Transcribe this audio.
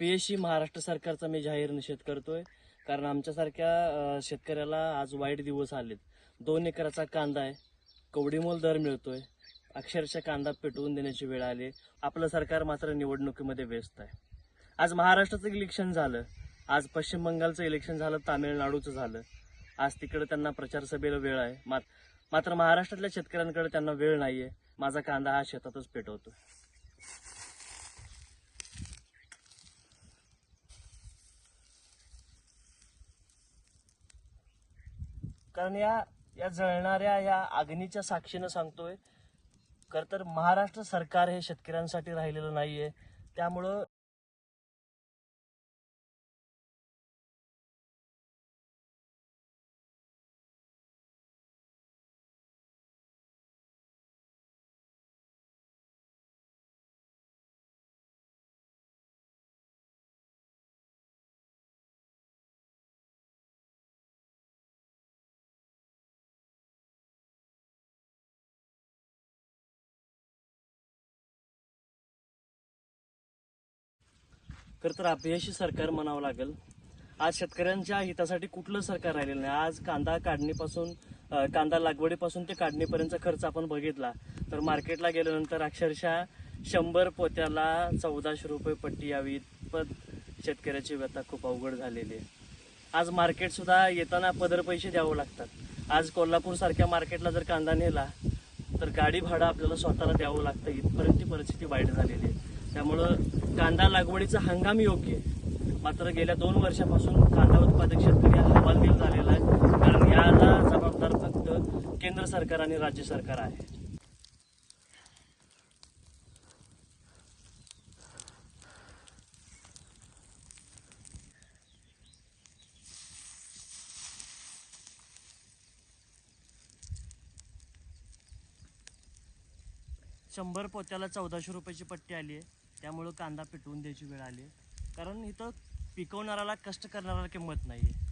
अपयशी महाराष्ट्र सरकारचा मी जाहीर निषेध करतोय. कारण आमच्यासारख्या शेतकऱ्याला आज वाईट दिवस आलेत. 2 एकराचा कांदा आहे, कवडीमोल दर मिळतोय, अक्षरशः कांदा पेटवून देण्याची वेळ आली. आपलं सरकार मात्र निवडणुकीमध्ये व्यस्त आहे. आज महाराष्ट्राचं इलेक्शन झालं, आज पश्चिम बंगालचं इलेक्शन झालं, तामिळनाडूचं झालं. आज तिकडे त्यांना प्रचार सभेला वेळ आहे, मात्र महाराष्ट्रातल्या शेतकऱ्यांकडे त्यांना वेळ नाहीये. माझा कांदा हा शेतातच पेटवतो. कारण या जळणाऱ्या या अग्नीच्या साक्षीनं सांगतोय, खर तर महाराष्ट्र सरकार हे शेतकऱ्यांसाठी राहिलेलं नाहीये. त्यामुळं अपयशी सरकार म्हणावं लागेल. आज शेतकऱ्यांच्या हितासाठी कुठलं सरकार राहिलेलं नाही. आज कांदा काढणीपासून कांदा लागवडीपासून ते काढणीपर्यंतचा खर्च आपण बघितला तर मार्केटला गेल्यानंतर अक्षरशः 100 पोत्याला 1400 रुपये पट्टी यावी इतपत शेतकऱ्याची व्यथा खूप अवघड झालेली आहे. आज मार्केट सुद्धा येताना पदर पैसे द्यावं लागतात. आज कोल्हापूर सारख्या मार्केटला जर कांदा नेला तर गाडी भाडं आपल्याला स्वतःला द्यावं लागतं. इथपर्यंत परिस्थिती वाईट झालेली आहे. त्यामुळं कांदा लागवडीचा हंगाम योग्य आहे, मात्र गेल्या 2 वर्षापासून कांदा उत्पादक शेतकरी हवालदिल झालेला आहे. कारण याला जबाबदार फक्त केंद्र सरकार आणि राज्य सरकार आहे. शंभर पोत्याला 1400 रुपयाची पट्टी आली आहे. त्यामुळं कांदा पेटवून द्यायची वेळ आली आहे. कारण इथं पिकवणाऱ्याला, कष्ट करणाऱ्याला किंमत नाही आहे.